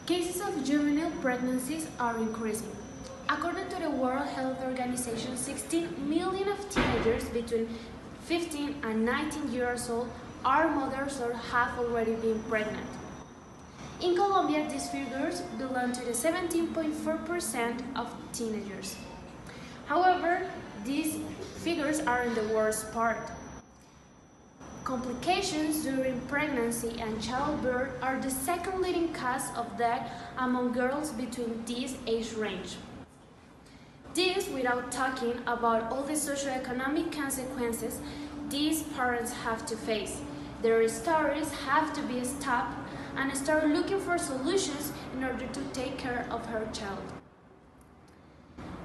Cases of juvenile pregnancies are increasing. According to the World Health Organization, 16 million of teenagers between 15 and 19 years old are mothers or have already been pregnant. In Colombia, these figures belong to the 17.4% of teenagers. However, these figures aren't the worst part. Complications during pregnancy and childbirth are the second leading cause of death among girls between this age range. This without talking about all the socioeconomic consequences these parents have to face. Their stories have to be stopped and start looking for solutions in order to take care of her child.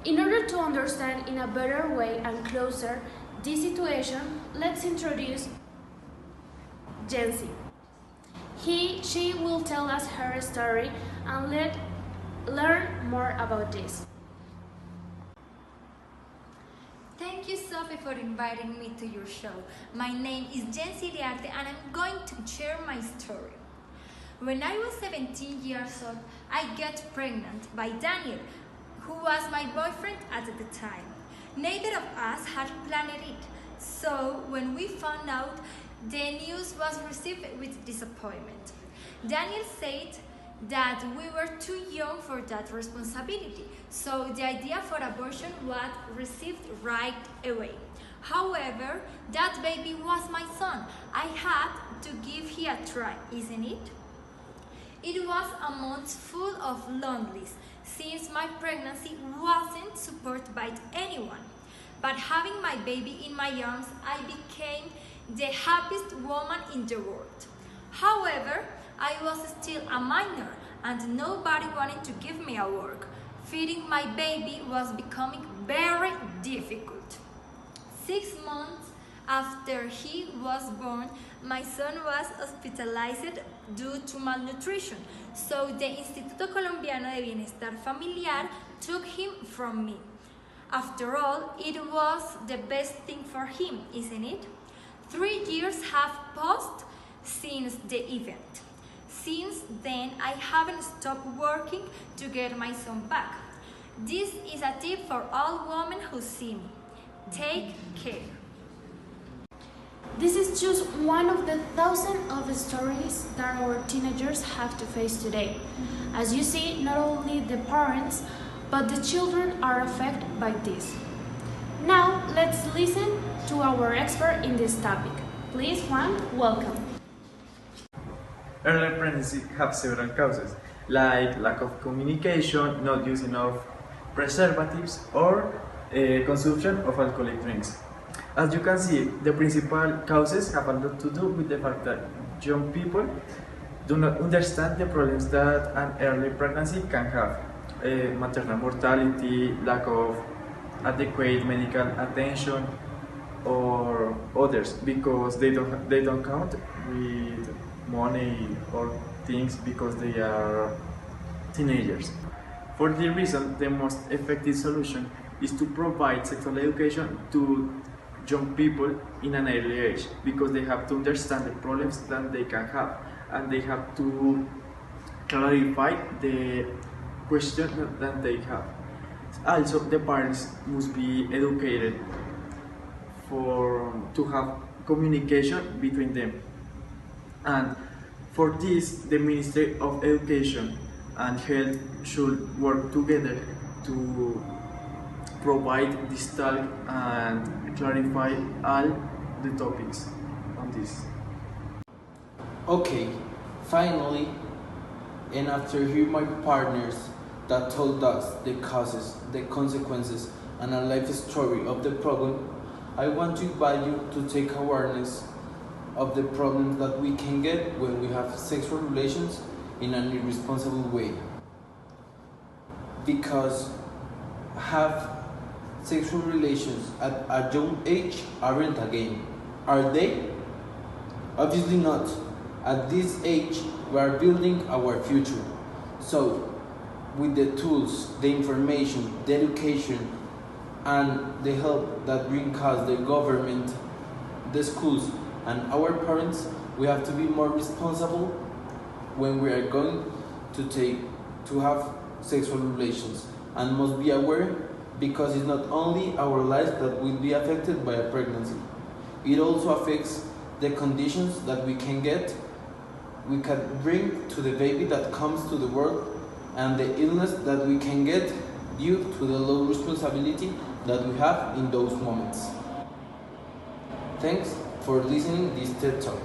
In order to understand in a better way and closer this situation, let's introduce Jency. She will tell us her story and learn more about this. Thank you, Sophie, for inviting me to your show. My name is Angie Zarate and I'm going to share my story. When I was 17 years old, I got pregnant by Daniel, who was my boyfriend at the time. Neither of us had planned it, so when we found out, the news was received with disappointment. Daniel said that we were too young for that responsibility, so the idea for abortion was received right away. However, that baby was my son. I had to give him a try, isn't it? It was a month full of loneliness, since my pregnancy wasn't supported by anyone. But having my baby in my arms, I became the happiest woman in the world. However, I was still a minor and nobody wanted to give me a work. Feeding my baby was becoming very difficult. 6 months after he was born, my son was hospitalized due to malnutrition, so the Instituto Colombiano de Bienestar Familiar took him from me. After all, it was the best thing for him, isn't it? 3 years have passed since the event. Since then, I haven't stopped working to get my son back. This is a tip for all women who see me. Take care. This is just one of the thousands of stories that our teenagers have to face today. As you see, not only the parents, but the children are affected by this. Now, let's listen to our expert in this topic. Please, Juan, welcome. Early pregnancy have several causes, like lack of communication, not use enough preservatives, or consumption of alcoholic drinks. As you can see, the principal causes have a lot to do with the fact that young people do not understand the problems that an early pregnancy can have. Maternal mortality, lack of adequate medical attention, or others, because they don't count with money or things because they are teenagers. For this reason, the most effective solution is to provide sexual education to young people in an early age, because they have to understand the problems that they can have, and they have to clarify the questions that they have. Also, the parents must be educated to have communication between them. And for this, the Ministry of Education and Health should work together to provide this talk and clarify all the topics on this. Okay, finally, and after hearing my partners that told us the causes, the consequences, and a life story of the problem, I want to invite you to take awareness of the problems that we can get when we have sexual relations in an irresponsible way. Because have sexual relations at a young age aren't a game, are they? Obviously not. At this age, we are building our future. So, with the tools, the information, the education, and the help that brings us the government, the schools, and our parents, we have to be more responsible when we are going to have sexual relations and must be aware, because it's not only our lives that will be affected by a pregnancy. It also affects the conditions that we can bring to the baby that comes to the world, and the illness that we can get due to the low responsibility that we have in those moments. Thanks for listening to this TED Talk.